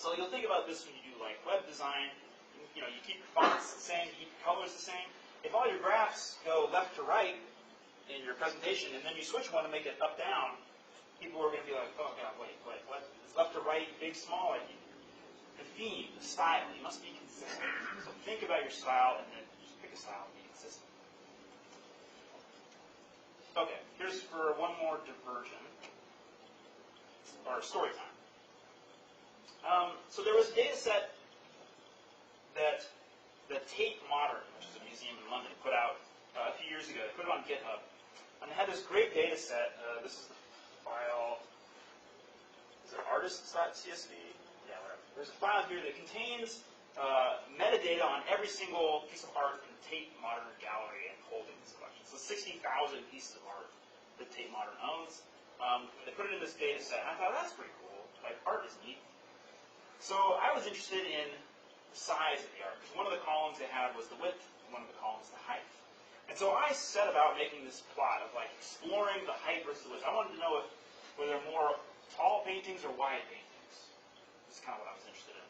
So you'll think about this when you do like web design. You know, you keep your fonts the same, you keep your colors the same. If all your graphs go left to right in your presentation, and then you switch one to make it up down, people are going to be like, oh god, wait, what? Is left to right, big, small? Like, the theme, the style, you must be consistent. So think about your style and then just pick a style and be consistent. Okay, here's for one more diversion, or story time. So there was a data set that the Tate Modern, which is a museum in London, put out a few years ago. They put it on GitHub. And they had this great data set. This is the file. Is it artists.csv? Yeah, whatever. There's a file here that contains metadata on every single piece of art in the Tate Modern Gallery and Holdings collection. So 60,000 pieces of art that Tate Modern owns. They put it in this data set. And I thought, that's pretty cool. Like, art is neat. So I was interested in the size of the art. Because one of the columns they had was the width, and one of the columns the height. And so I set about making this plot of like exploring the height versus the width. I wanted to know whether they're more tall paintings or wide paintings. This is kind of what I was interested in.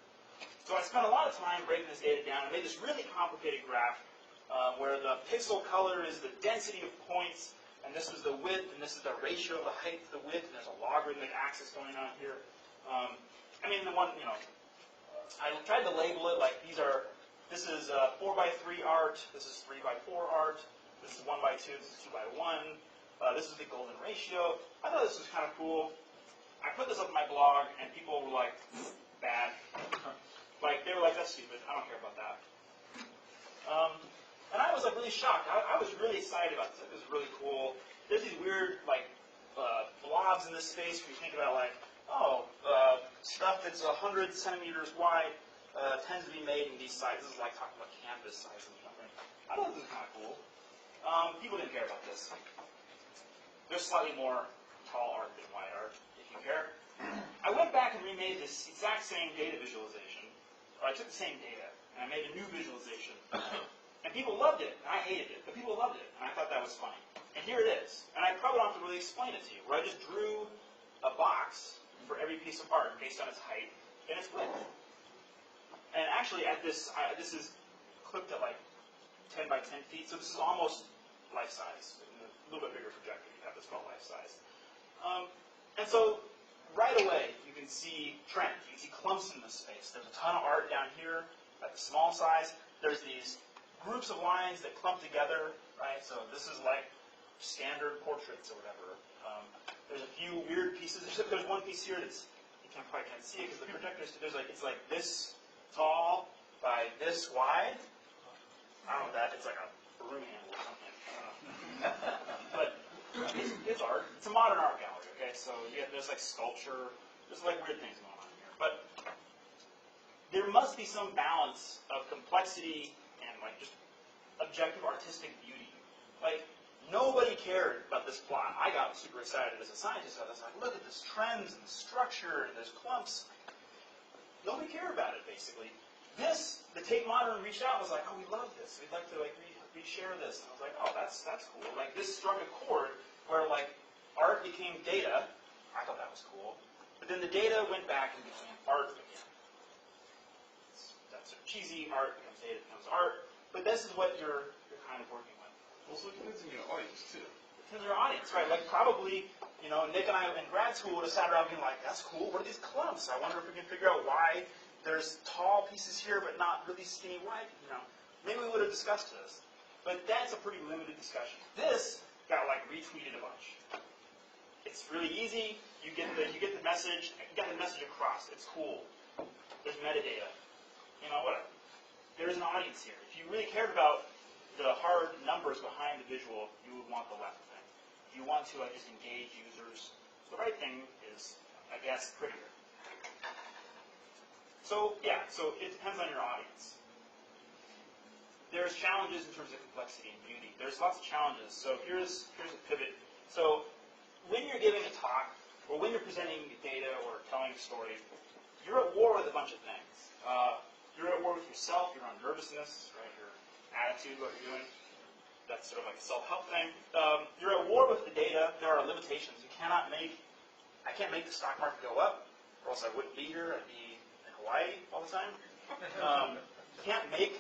So I spent a lot of time breaking this data down and made this really complicated graph where the pixel color is the density of points, and this is the width, and this is the ratio of the height to the width, and there's a logarithmic axis going on here. I mean, the one, you know, I tried to label it like this is 4x3 art, this is 3x4 art, this is 1x2, this is 2x1, this is the golden ratio. I thought this was kind of cool. I put this up on my blog, and people were like, bad. Like, they were like, that's stupid, I don't care about that. And I was like really shocked. I was really excited about this. It was really cool. There's these weird like blobs in this space where you think about like, stuff that's 100 centimeters wide tends to be made in these sizes. This is like talking about canvas size and something. I thought this was kind of cool. People didn't care about this. There's slightly more tall art than wide art, if you care. I went back and remade this exact same data visualization. Or I took the same data, and I made a new visualization. And people loved it, and I hated it, but people loved it, and I thought that was funny. And here it is. And I probably don't have to really explain it to you, where I just drew a box for every piece of art based on its height and its width. And actually, at this is clipped at like 10 by 10 feet, so this is almost life size. A little bit bigger projector, you have this called life size. And so, right away, you can see trends. You can see clumps in this space. There's a ton of art down here at the small size. There's these groups of lines that clump together, right? So this is like standard portraits or whatever. There's a few weird pieces. There's one piece here that's you probably can't see it because the projector's it's like this tall by this wide. I don't know what that. It's like a broom handle or something. But it's art. It's a modern art gallery. Okay, so there's like sculpture. There's like weird things going on here. But there must be some balance of complexity and like just objective artistic beauty. Like, nobody cared about this plot. I got super excited as a scientist. I was like, look at this trends and the structure and there's clumps. Nobody cared about it, basically. The Tate Modern reached out and was like, oh, we love this. We'd like to like re-share this. And I was like, oh, that's cool. Like, this struck a chord where like art became data. I thought that was cool. But then the data went back and became art again. That's sort of cheesy. Art becomes data, becomes art. But this is what you're kind of working with. Also, it depends on your audience, too. It depends on your audience, right? Like, probably, Nick and I in grad school would have sat around being like, that's cool. What are these clumps? I wonder if we can figure out why there's tall pieces here but not really skinny white. Maybe we would have discussed this. But that's a pretty limited discussion. This got, like, retweeted a bunch. It's really easy. You get the message. You get the message across. It's cool. There's metadata. Whatever. There's an audience here. If you really cared about the hard numbers behind the visual, you would want the left thing. If you want to just engage users, the right thing is, I guess, prettier. So it depends on your audience. There's challenges in terms of complexity and beauty. There's lots of challenges. So here's a pivot. So when you're giving a talk, or when you're presenting data or telling a story, you're at war with a bunch of things. You're at war with yourself, your own nervousness, right? Your attitude, what you're doing. That's sort of like a self-help thing. You're at war with the data. There are limitations. I can't make the stock market go up, or else I wouldn't be here. I'd be in Hawaii all the time. You can't make,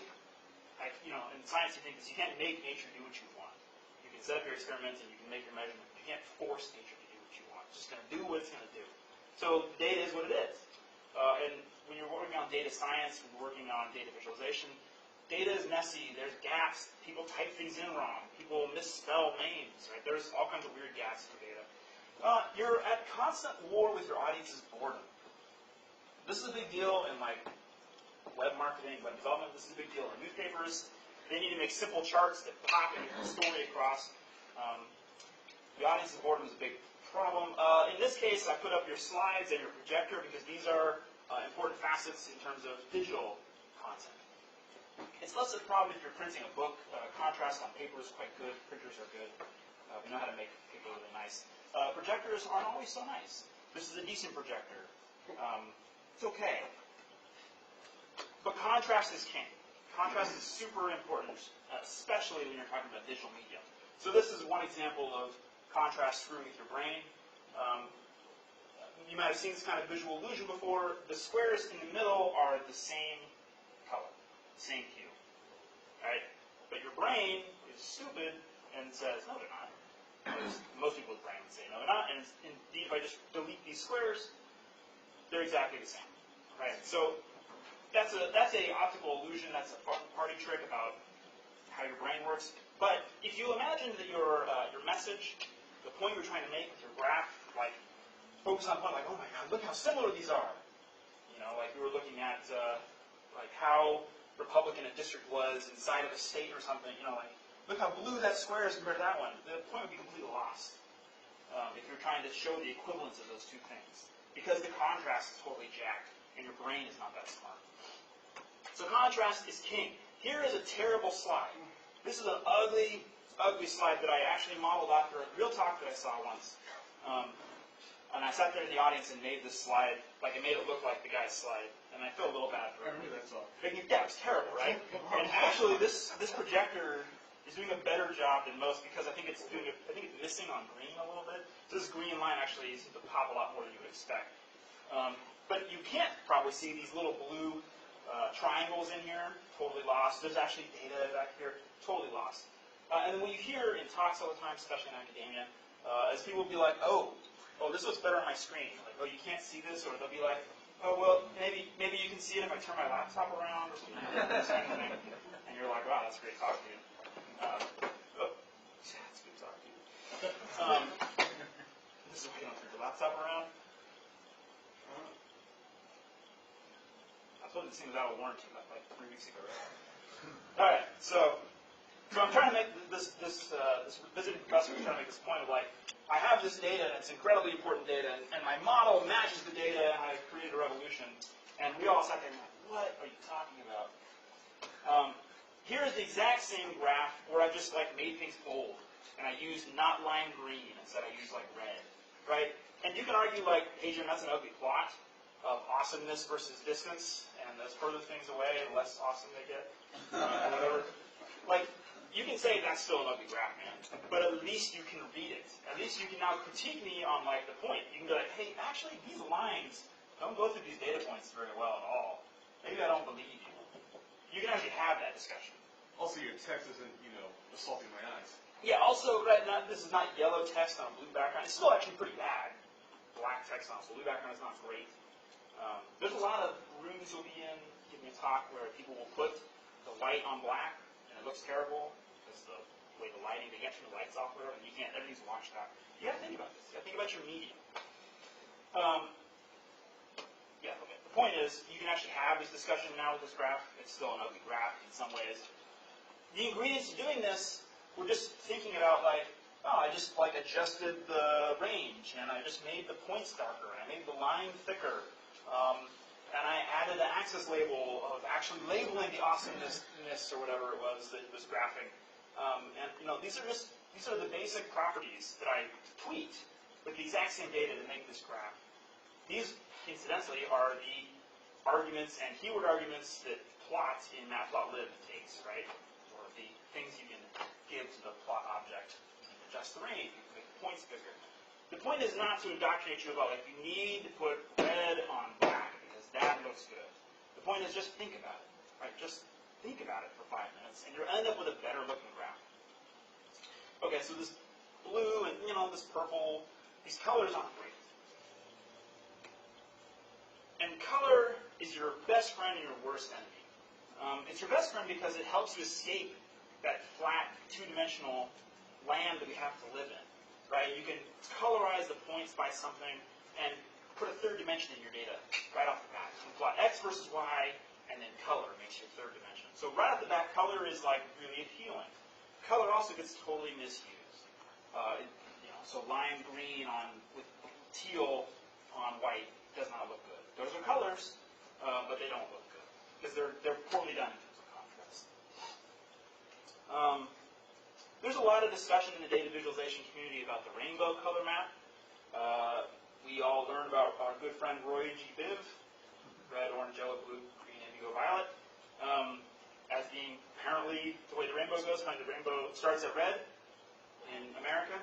like, you know, in science you think this, you can't make nature do what you want. You can set up your experiments and you can make your measurements. You can't force nature to do what you want. It's just going to do what it's going to do. So data is what it is. And when you're working on data science, when you're working on data visualization, data is messy. There's gaps. People type things in wrong. People misspell names. Right? There's all kinds of weird gaps for data. You're at constant war with your audience's boredom. This is a big deal in like web marketing, web development. This is a big deal in newspapers. They need to make simple charts that pop and get the story across. The audience's boredom is a big problem. In this case, I put up your slides and your projector because these are important facets in terms of digital content. It's less of a problem if you're printing a book. Contrast on paper is quite good. Printers are good. We know how to make paper really nice. Projectors aren't always so nice. This is a decent projector. It's okay. But contrast is king. Contrast is super important, especially when you're talking about digital media. So this is one example of contrast screwing with your brain. You might have seen this kind of visual illusion before. The squares in the middle are the same color, same hue, right? But your brain is stupid and says, no, they're not. Most people's brain would say, no, they're not. And indeed, if I just delete these squares, they're exactly the same, right? So that's a optical illusion. That's a party trick about how your brain works. But if you imagine that your message, the point you're trying to make with your graph, like focus on one, like, oh my God, look how similar these are. You know, like you were looking at like how Republican a district was inside of a state or something. You know, like look how blue that square is compared to that one. The point would be completely lost if you're trying to show the equivalence of those two things, because the contrast is totally jacked and your brain is not that smart. So contrast is king. Here is a terrible slide. This is an ugly, ugly slide that I actually modeled after a real talk that I saw once. And I sat there in the audience and made this slide, like I made it look like the guy's slide. And I feel a little bad for it. I remember that song. Yeah, it was terrible, right? And actually, this projector is doing a better job than most because I think it's missing on green a little bit. So this green line actually seems to pop a lot more than you would expect. But you can't probably see these little blue triangles in here, totally lost. There's actually data back here, totally lost. And then what you hear in talks all the time, especially in academia, is people will be like, oh, this looks better on my screen. Like, oh, you can't see this, or they'll be like, oh, well, maybe you can see it if I turn my laptop around or something like that, this kind of thing. And you're like, wow, that's great talk to you. That's good talk to you. This is why you don't turn your laptop around. I told you this thing was out of warranty like 3 weeks ago, right? All right, so I'm trying to make this visiting professor is trying to make this point of like, I have this data, and it's incredibly important data, and my model matches the data, and I've created a revolution. And we all sat there and went, what are you talking about? Here is the exact same graph where I just like made things bold, and I used not lime green instead I used like red, right? And you can argue like, hey Jim, that's an ugly plot of awesomeness versus distance, and as further things away, the less awesome they get, or whatever. Like, you can say that's still an ugly graph, man, but at least you can read it. At least you can now critique me on like the point. You can be like, hey, actually, these lines don't go through these data points very well at all. Maybe I don't believe you. You can actually have that discussion. Also, your text isn't, assaulting my eyes. Yeah, also, this is not yellow text on a blue background. It's still actually pretty bad. Black text on a blue background is not great. There's a lot of rooms you'll be in, giving a talk where people will put the white on black, and it looks terrible because the way the lighting, they get the lights off or whatever, and you can't, everything's washed out. You got to think about this. You got to think about your medium. Okay. The point is, you can actually have this discussion now with this graph. It's still an ugly graph in some ways. The ingredients to doing this, we're just thinking about like, I just like adjusted the range, and I just made the points darker, and I made the line thicker, and I added an axis label of actually labeling the awesomeness or whatever it was that it was graphing. These are the basic properties that I tweaked with the exact same data to make this graph. These, incidentally, are the arguments and keyword arguments that plot in matplotlib takes, right? Or the things you can give to the plot object. You can adjust the range, you can make the points bigger. The point is not to indoctrinate you about, like, you need to put red on black because that looks good. point is just think about it, right? Just think about it for 5 minutes, and you'll end up with a better looking graph. Okay, so this blue and this purple, these colors aren't great. And color is your best friend and your worst enemy. It's your best friend because it helps you escape that flat, two-dimensional land that we have to live in, right? You can colorize the points by something and put a third dimension in your data right off the bat. You can plot X versus Y, and then color makes your third dimension. So right off the bat, color is like really appealing. Color also gets totally misused. So lime green with teal on white does not look good. Those are colors, but they don't look good because they're poorly done in terms of contrast. There's a lot of discussion in the data visualization community about the rainbow color map. We all learned about our good friend Roy G. Biv, red, orange, yellow, blue, green, indigo, violet, as being apparently the way the rainbow goes. The rainbow starts at red in America,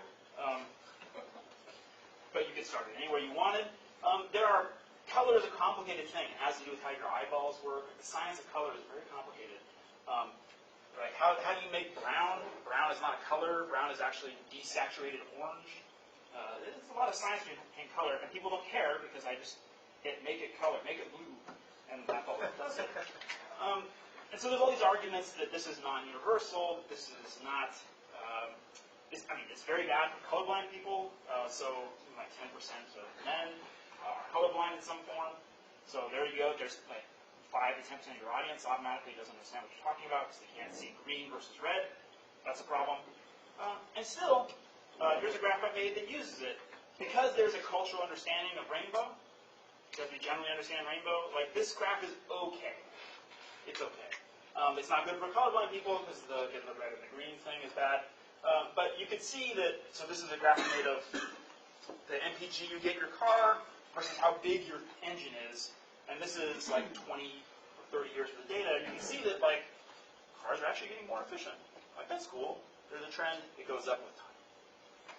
but you get started anywhere you wanted. Color is a complicated thing. It has to do with how your eyeballs work. The science of color is very complicated. Right? How do you make brown? Brown is not a color. Brown is actually desaturated orange. There's a lot of science in color, and people don't care because I just hit make it color, make it blue, and that's all it does. And so there's all these arguments that this is non-universal, this is not, it's very bad for colorblind people. So like 10% of men are colorblind in some form. So there you go. There's like 5 to 10% of your audience automatically doesn't understand what you're talking about because they can't see green versus red. That's a problem. And still, here's a graph I made that uses it. Because there's a cultural understanding of rainbow, because we generally understand rainbow, like this graph is okay. It's okay. It's not good for colorblind people because getting the red and the green thing is bad. But you can see that, so this is a graph made of the MPG you get your car versus how big your engine is. And this is like 20 or 30 years worth of data. You can see that like cars are actually getting more efficient. Like that's cool. There's a trend. It goes up with time.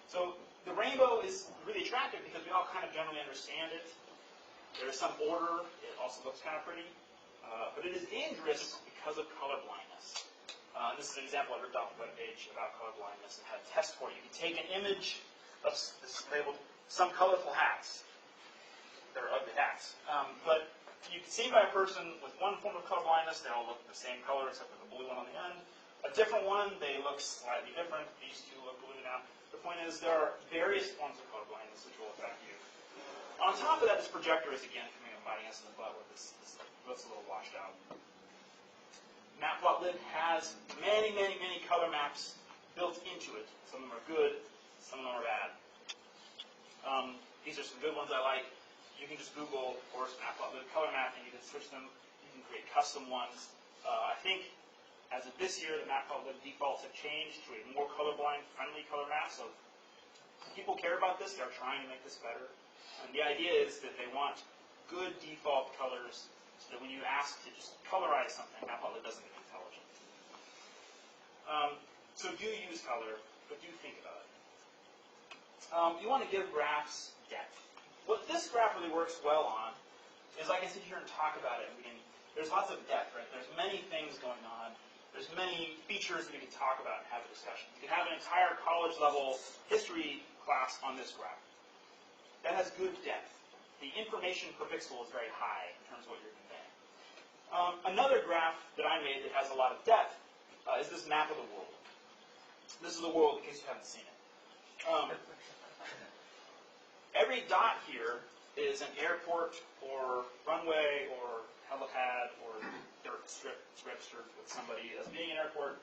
So the rainbow is really attractive because we all kind of generally understand it. There's some order. It also looks kind of pretty. But it is dangerous because of color blindness. This is an example I ripped off the webpage about color blindness and had a test for it. You can take an image of this labeled some colorful hats. They're ugly hats. But you can see by a person with one form of color blindness, they all look the same color except for the blue one on the end. A different one, they look slightly different. These two look blue now. The point is there are various forms of color blindness which will affect you. On top of that, this projector is again coming and biting us in the butt where this looks a little washed out. Matplotlib has many, many, many color maps built into it. Some of them are good, some of them are bad. These are some good ones I like. You can just Google, of course, Matplotlib color map, and you can switch them. You can create custom ones. I think as of this year, the Matplotlib defaults have changed to a more colorblind-friendly color map. So people care about this. They're trying to make this better. And the idea is that they want good default colors so that when you ask to just colorize something, Matplotlib doesn't get intelligent. So do use color, but do think about it. You want to give graphs depth. What this graph really works well on is I can sit here and talk about it. There's lots of depth, right? There's many things going on. There's many features that we can talk about and have a discussion. You can have an entire college-level history class on this graph. That has good depth. The information per pixel is very high in terms of what you're conveying. Another graph that I made that has a lot of depth is this map of the world. This is the world in case you haven't seen it. Every dot here is an airport or runway or helipad or dirt strip registered with somebody as being an airport.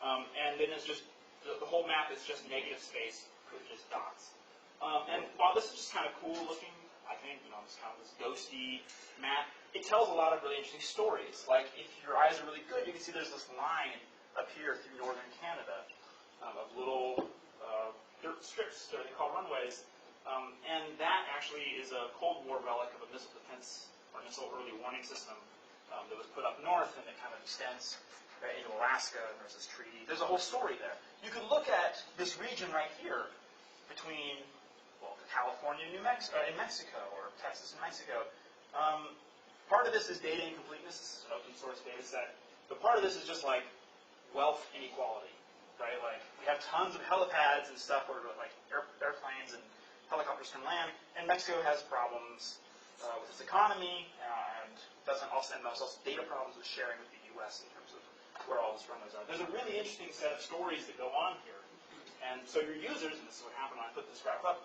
And then it's just, the whole map is just negative space with just dots. And while this is just kind of cool looking, I think, it's kind of this ghosty map, it tells a lot of really interesting stories. Like, if your eyes are really good, you can see there's this line up here through northern Canada of little dirt strips that they call runways. And that actually is a Cold War relic of a missile defense or missile early warning system that was put up north, and it kind of extends right into Alaska, and there's this treaty. There's a whole story there. You can look at this region right here between, California and in Mexico, or Texas and Mexico. Part part of this is data incompleteness. This is an open source data set. But part of this is just like wealth inequality, right? Like we have tons of helipads and stuff where like airplanes and helicopters can land, and Mexico has problems with its economy and doesn't also, and there's also data problems with sharing with the U.S. in terms of where all the runways are. There's a really interesting set of stories that go on here. And so your users, and this is what happened when I put this graph up,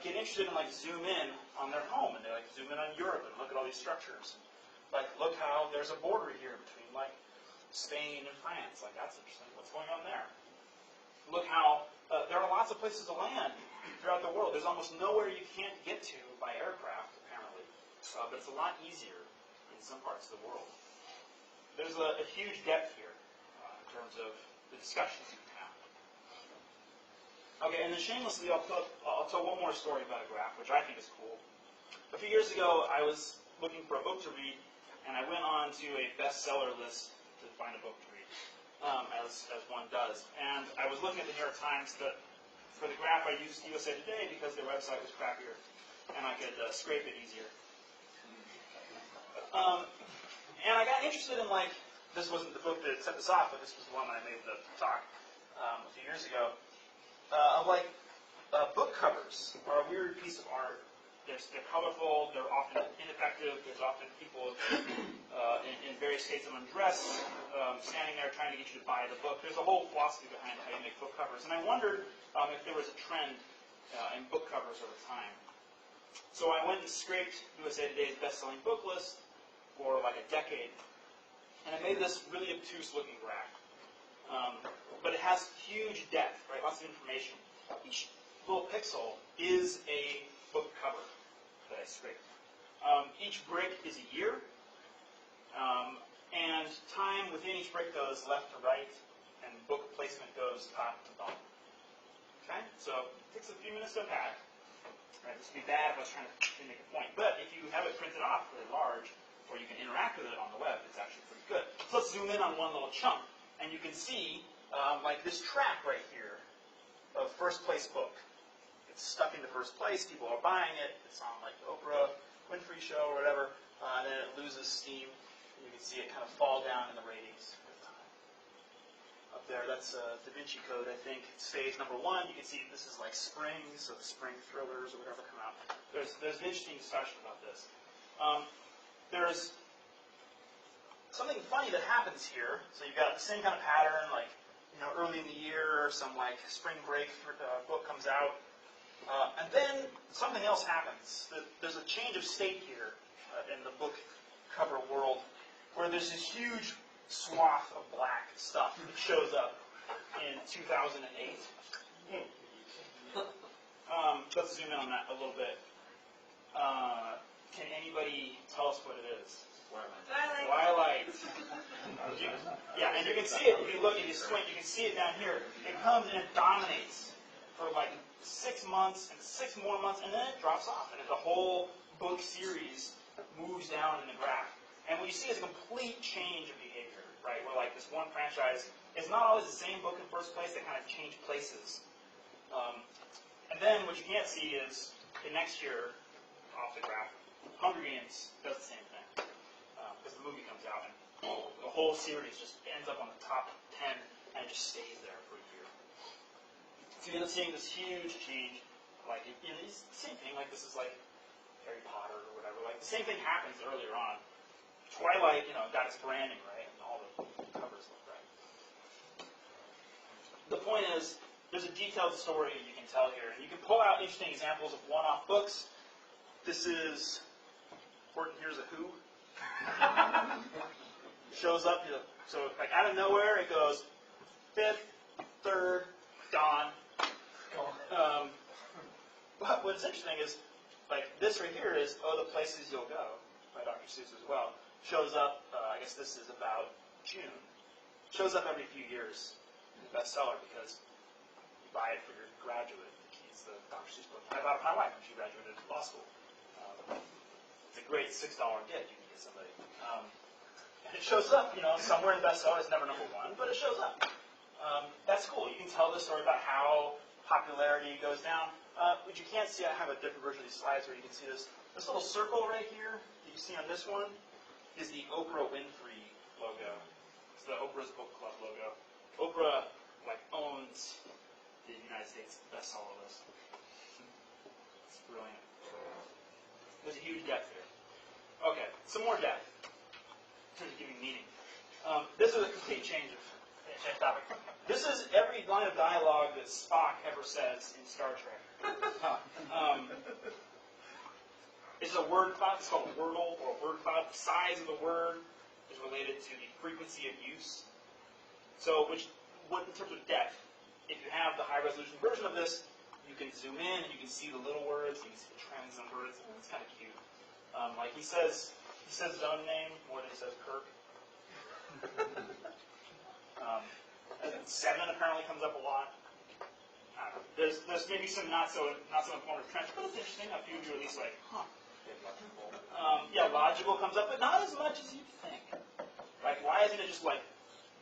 get interested and like zoom in on their home, and they like zoom in on Europe and look at all these structures. Like, look how there's a border here between like Spain and France. Like, that's interesting. What's going on there? Look how there are lots of places to land throughout the world. There's almost nowhere you can't get to by aircraft, apparently, but it's a lot easier in some parts of the world. There's a huge depth here in terms of the discussions you can have. Okay, and then shamelessly, I'll tell one more story about a graph, which I think is cool. A few years ago, I was looking for a book to read, and I went on to a bestseller list to find a book to read, as one does. And I was looking at the New York Times. For the graph, I used USA Today because their website was crappier, and I could scrape it easier. And I got interested in, like, this wasn't the book that set this off, but this was the one that I made the talk a few years ago, of, like, book covers are a weird piece of art. They're colorful, they're often ineffective, there's often people in various states of undress standing there trying to get you to buy the book. There's a whole philosophy behind how you make book covers. And I wondered if there was a trend in book covers over time. So I went and scraped USA Today's best-selling book list for like a decade, and I made this really obtuse-looking graph. But it has huge depth, right? Lots of information. Each little pixel is a book cover that I scraped. Each brick is a year, and time within each brick goes left to right, and book placement goes top to bottom. Okay? So it takes a few minutes to unpack. Right? This would be bad if I was trying to make a point. But if you have it printed off really large, or you can interact with it on the web, it's actually pretty good. So let's zoom in on one little chunk, and you can see like this track right here of first place book. It's stuck into first place. People are buying it. It's on like the Oprah Winfrey show or whatever. And then it loses steam. And you can see it kind of fall down in the ratings with time. Up there, that's Da Vinci Code, I think. It's phase number 1. You can see this is like spring, so the spring thrillers or whatever come out. There's an interesting discussion about this. There's something funny that happens here. So you've got the same kind of pattern, like early in the year, some like spring break book comes out, and then something else happens. There's a change of state here in the book cover world, where there's this huge swath of black stuff that shows up in 2008. Let's zoom in on that a little bit. Can anybody tell us what it is? Twilight. Yeah, and you can see it. If you look, if you squint, you can see it down here. It comes and it dominates for like 6 months and 6 more months, and then it drops off, and the whole book series moves down in the graph. And what you see is a complete change of behavior, right? Where like this one franchise is not always the same book in first place; they kind of change places. And then what you can't see is the next year off the graph, Hunger Games does the same thing. Because the movie comes out and the whole series just ends up on the top 10 and it just stays there for a year. So you end up seeing this huge change. Like, it's the same thing. Like, this is like Harry Potter or whatever. Like, the same thing happens earlier on. Twilight, got its branding right and all the covers look right. The point is, there's a detailed story you can tell here. And you can pull out interesting examples of one-off books. This is Important Here's a Who. Shows up, so like out of nowhere, it goes 5th, 3rd, dawn. But what's interesting is, like this right here is the Places You'll Go by Dr. Seuss as well. Shows up, I guess this is about June. Shows up every few years in the bestseller because you buy it for your graduate. It's the Dr. Seuss book. I bought it for my wife when she graduated law school. It's a great $6 gift you can get somebody. And it shows up, somewhere in the bestseller. It's never number 1, but it shows up. That's cool. You can tell the story about how popularity goes down. But you can't see, I have a different version of these slides where you can see this little circle right here that you see on this one. is the Oprah Winfrey logo. It's the Oprah's Book Club logo. Oprah owns the United States bestseller list. It's brilliant. There's a huge depth here. Okay, some more depth in terms of giving meaning. This is a complete change of topic. This is every line of dialogue that Spock ever says in Star Trek. It's a word cloud. It's called a wordle or a word cloud. The size of the word is related to the frequency of use. So, what in terms of depth, if you have the high-resolution version of this, you can zoom in and you can see the little words, you can see the trends in words. It's kind of cute. He says his own name more than he says Kirk. 7 apparently comes up a lot. There's maybe some not so informative trends, but it's interesting. A few of you are at least like, huh. Logical comes up, but not as much as you'd think. Like, why isn't it just like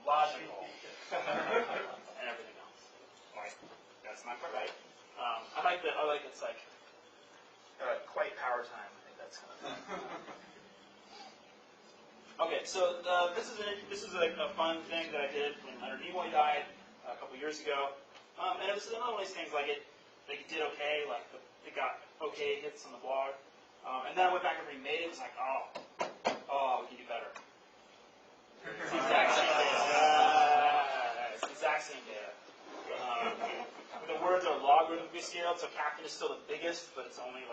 logical and everything else? Like, that's not quite right. I like it's like quite power time. I think that's kind of fun. Okay, so this is a fun thing that I did when Leonard Nimoy died a couple years ago, and it was another one of these things like it did okay, like it got okay hits on the blog, and then I went back and remade it. It was like, we can do better. It's the exact same data. It's the exact same data. The words are logarithmically scaled, so captain is still the biggest, but it's only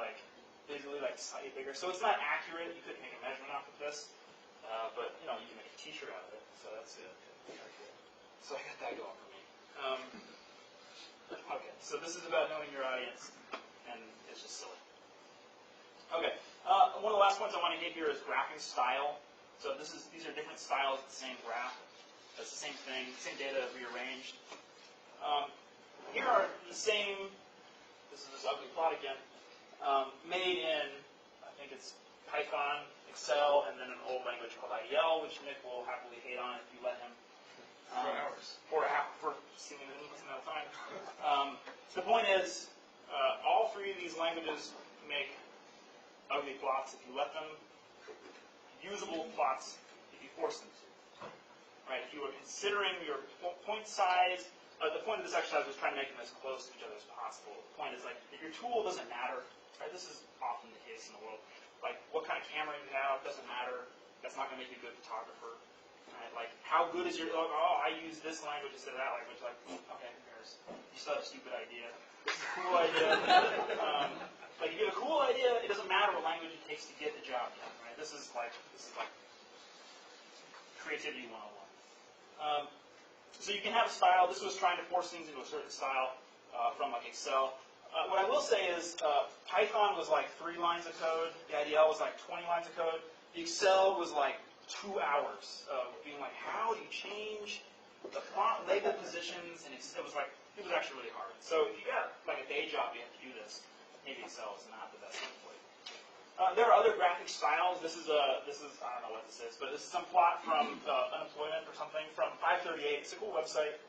visually slightly bigger. So it's not accurate. You couldn't make a measurement off of this. But, you can make a t-shirt out of it, so that's it. So I got that going for me. Okay, so this is about knowing your audience, and it's just silly. Okay, one of the last points I want to hit here is graphing style. So these are different styles of the same graph. That's the same thing, same data rearranged. Here are the same, this is this ugly plot again, made in, I think it's Python, Excel, and then an old language called IDL, which Nick will happily hate on if you let him. 4 hours. For seemingly endless amount of time. The point is, all 3 of these languages make ugly plots if you let them, usable plots if you force them to. Right? If you were considering your point size, the point of this exercise was trying to make them as close to each other as possible. The point is if your tool doesn't matter, right? This is often the case in the world. What kind of camera you have doesn't matter. That's not going to make you a good photographer. Right? How good is your, I use this language instead of that language. Okay, who cares? You still have a stupid idea. This is a cool idea. If you have a cool idea, it doesn't matter what language it takes to get the job done. Right? This is like creativity 101. So you can have a style. This was trying to force things into a certain style from Excel. What I will say is Python was 3 lines of code. The IDL was 20 lines of code. The Excel was 2 hours of being how do you change the font label positions? And it was actually really hard. So if you got a day job, you have to do this. Maybe Excel is not the best thing for you. There are other graphic styles. This is I don't know what this is, but this is some plot from unemployment or something from 538. It's a cool website.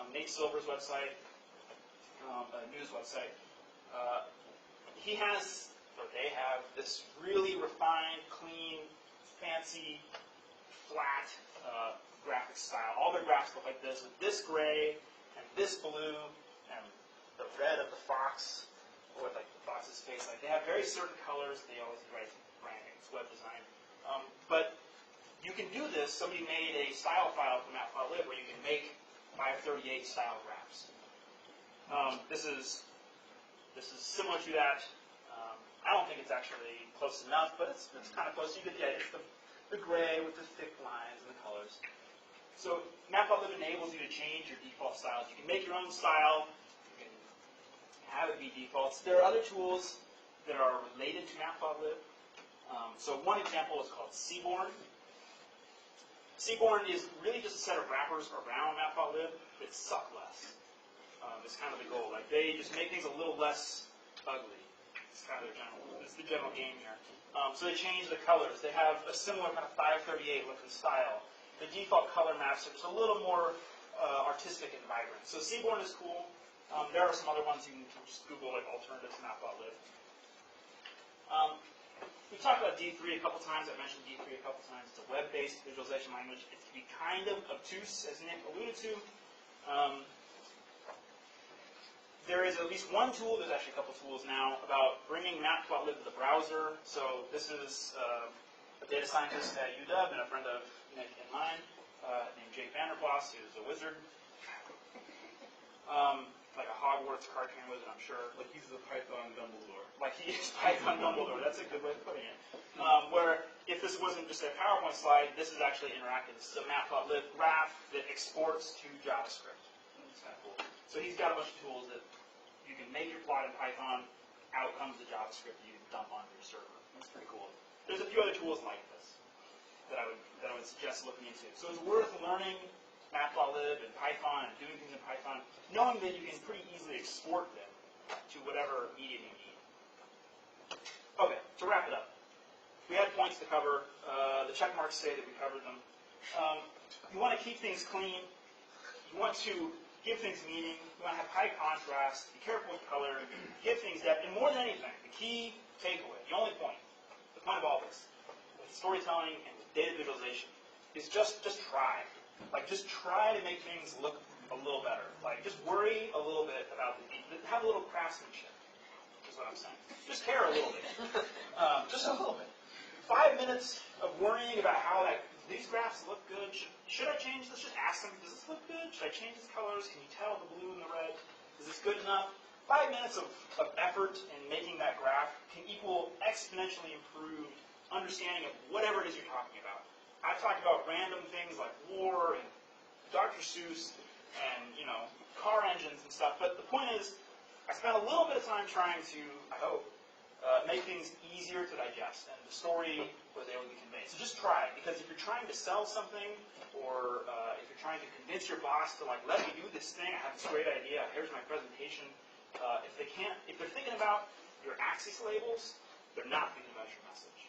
Nate Silver's website. A news website. They have this really refined, clean, fancy, flat graphic style. All their graphs look like this, with this gray and this blue and the red of the fox, or the fox's face. They have very certain colors. They always write branding. It's web design. But you can do this. Somebody made a style file for Matplotlib where you can make 538 style graphs. This is similar to that. I don't think it's actually close enough, but it's kind of close. You get the idea. It's the gray with the thick lines and the colors. So Matplotlib enables you to change your default styles. You can make your own style. You can have it be defaults. There are other tools that are related to Matplotlib. So one example is called Seaborn. Seaborn is really just a set of wrappers around Matplotlib that suck less. It's kind of the goal. They just make things a little less ugly. It's kind of the general game here. So they change the colors. They have a similar kind of 538 look and style. The default color maps are just a little more artistic and vibrant. So Seaborn is cool. There are some other ones you can just Google, alternatives to Matplotlib. We talked about D3 a couple times. I mentioned D3 a couple times. based visualization language. It can be kind of obtuse, as Nick alluded to. There is at least one tool, there's actually a couple tools now, about bringing Matplotlib to the browser. So this is a data scientist at UW and a friend of Nick and mine named Jake Vanderploss, who's a wizard. Like a Hogwarts cartoon wizard, I'm sure. Like he's the Python Dumbledore. Like he is Python Dumbledore. That's a good way of putting it. Where if this wasn't just a PowerPoint slide, this is actually interactive. This is a Matplotlib graph that exports to JavaScript. It's kind of cool. So he's got a bunch of tools that you can make your plot in Python. Out comes the JavaScript that you can dump onto your server. That's pretty cool. There's a few other tools like this that I would suggest looking into. So it's worth learning Matplotlib and Python and doing things in Python, knowing that you can pretty easily export them to whatever medium you need. Okay, to wrap it up. We had points to cover. The check marks say that we covered them. You want to keep things clean. You want to give things meaning. You want to have high contrast. Be careful with color. Give things depth. And more than anything, the key takeaway, the only point, the point of all this, with storytelling and with data visualization, is just try. Like, just try to make things look a little better. Like, just worry a little bit about have a little craftsmanship, is what I'm saying. Just care a little bit. Just a little bit. 5 minutes of worrying about how these graphs look good. Should I change this? Just ask them, does this look good? Should I change these colors? Can you tell the blue and the red? Is this good enough? 5 minutes of effort in making that graph can equal exponentially improved understanding of whatever it is you're talking about. I've talked about random things like war and Dr. Seuss and, car engines and stuff, but the point is, I spent a little bit of time trying to, I hope, make things easier to digest, and the story was able to be conveyed. So just try it, because if you're trying to sell something, or if you're trying to convince your boss to, let me do this thing, I have this great idea, here's my presentation, if they're thinking about your axis labels, they're not thinking about your message.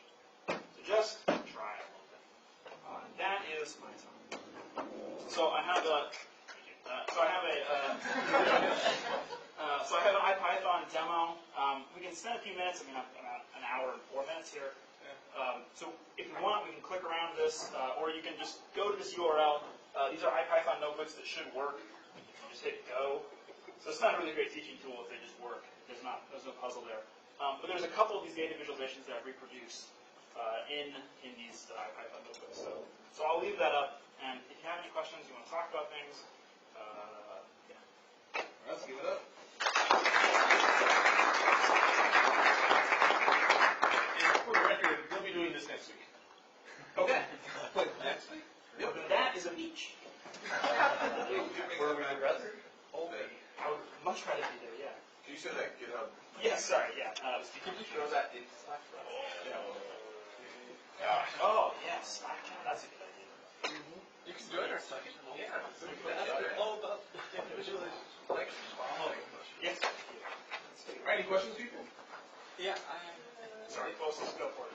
So just try it a little bit. That is my time. So I have an IPython demo. We can spend a few minutes. About an hour and 4 minutes here. So if you want, we can click around this, or you can just go to this URL. These are IPython notebooks that should work. You just hit go. So it's not a really great teaching tool if they just work. There's no puzzle there. But there's a couple of these data visualizations that I've reproduced in these IPython notebooks. So I'll leave that up. And if you have any questions, you want to talk about things, yeah. Let's give it up. And for the record, we'll be doing this next week. Okay. Next week? Yep. That is a beach. Where would I rather? I would much rather be there, yeah. You said that GitHub. Yeah, sorry, yeah. Can you throw that in Slack for us? Yeah. Oh, yes. That's a good idea. You can join our Slack. Yeah. All about visualization. Yes. Any questions, people? Yeah, Sorry, folks, let's go for it.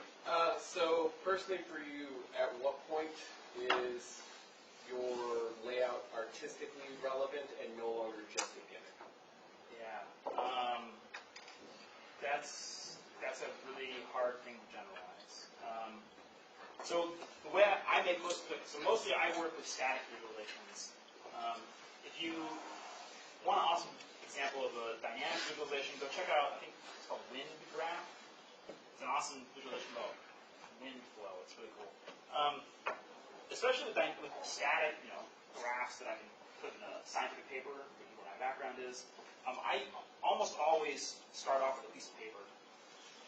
so first thing for you, at what point is your layout artistically relevant and no longer just a gimmick? Yeah. That's a really hard thing to generalize. So the way I make most of it, so mostly I work with static visualizations. If you want an awesome example of a dynamic visualization, go check out, I think it's called Wind Graph. It's an awesome visualization about wind flow. It's really cool. Especially with static, graphs that I can put in a scientific paper, which is what my background is. I almost always start off with a piece of paper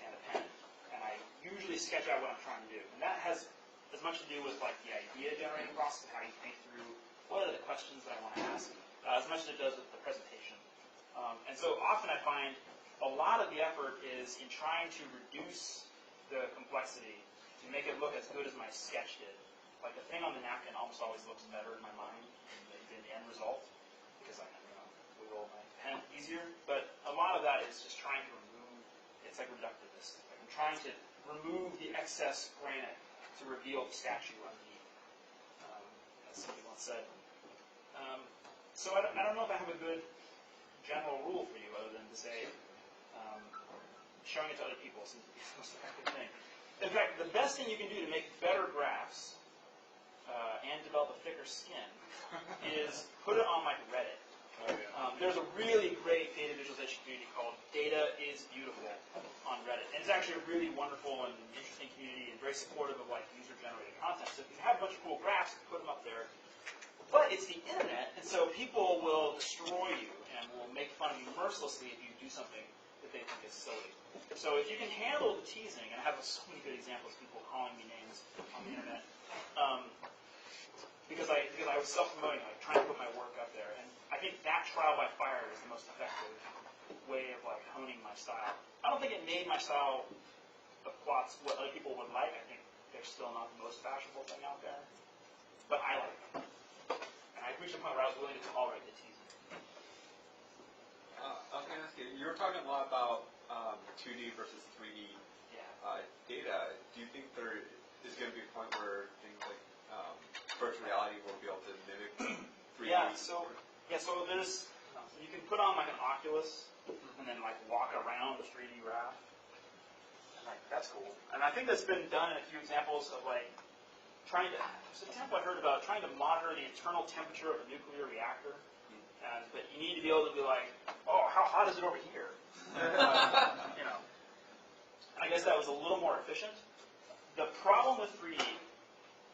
and a pen, and I usually sketch out what I'm trying to do. And that has as much to do with the idea generating process, how you think through what are the questions that I want to ask, as much as it does with the presentation. And so often I find a lot of the effort is in trying to reduce the complexity to make it look as good as my sketch did. Like the thing on the napkin almost always looks better in my mind than the end result, because I can wiggle my pen easier. But a lot of that is just trying to remove, it's like reductiveness. Like I'm trying to remove the excess granite to reveal the statue underneath, as somebody once said. So I don't know if I have a good general rule for you other than to say showing it to other people seems to be the most effective thing. In fact, the best thing you can do to make better graphs develop a thicker skin is put it on like Reddit. Oh, yeah. There's a really great data visualization community called Data is Beautiful on Reddit. And it's actually a really wonderful and interesting community and very supportive of like user-generated content. So if you have a bunch of cool graphs, put them up there. But it's the internet, and so people will destroy you and will make fun of you mercilessly if you do something that they think is silly. So if you can handle the teasing, and I have so many good examples of people calling me names on the internet, because I was self-promoting, like trying to put my work up there, and I think that trial by fire is the most effective way of like honing my style. I don't think it made my style of plots what other people would like. I think they're still not the most fashionable thing out there, but I like them. And I reached a point where I was willing to tolerate the teasing. I was going to ask you, you were talking a lot about 2D versus 3D data. Do you think there is going to be a point where things like virtual reality will be able to mimic 3D? So there's, you can put on like an Oculus and then like walk around the 3D graph. And like, that's cool. And I think that's been done in a few examples of like trying to, there's an example I heard about trying to monitor the internal temperature of a nuclear reactor. But you need to be able to be like, oh, how hot is it over here? You know. And I guess that was a little more efficient. The problem with 3D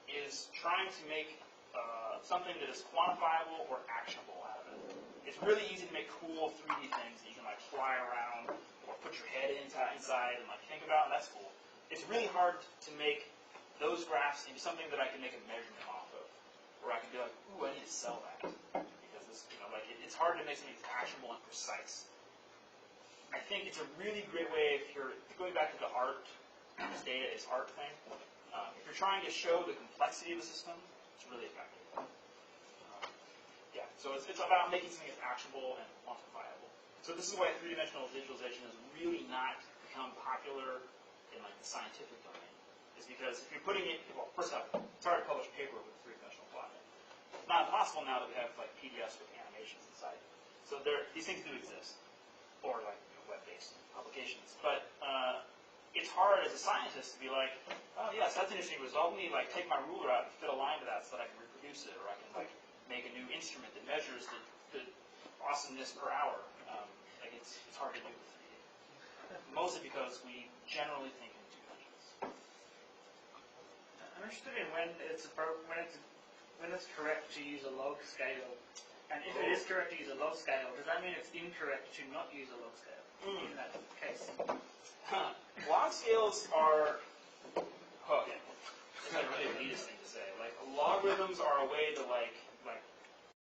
is trying to make something that is quantifiable or actionable out of it. It's really easy to make cool 3D things that you can like fly around or put your head inside and like think about. That's cool. It's really hard to make those graphs into something that I can make a measurement off of, where I can be like, ooh, I need to sell that. Because this, it's hard to make something that's actionable and precise. I think it's a really great way if you're going back to the art, this data is art thing. If you're trying to show the complexity of the system, it's really effective. So it's about making something that's actionable and quantifiable. So this is why three-dimensional visualization has really not become popular in like the scientific domain. Is because if you're putting it, well, first off, it's hard to publish paper with three-dimensional plotting. It's not impossible now that we have like PDFs with animations inside. So these things do exist, or like web-based publications. But it's hard as a scientist to be like, oh yes, that's an interesting result. Let me like take my ruler out and fit a line to that so that I can reproduce it, or I can like make a new instrument that measures the awesomeness per hour. It's hard to do with 3D. Mostly because we generally think in 2 dimensions. I'm interested in when it's correct to use a log scale, and if it is correct to use a log scale, does that mean it's incorrect to not use a log scale in that case? Log scales are, it's like a really elitist thing to say. Like logarithms are a way to like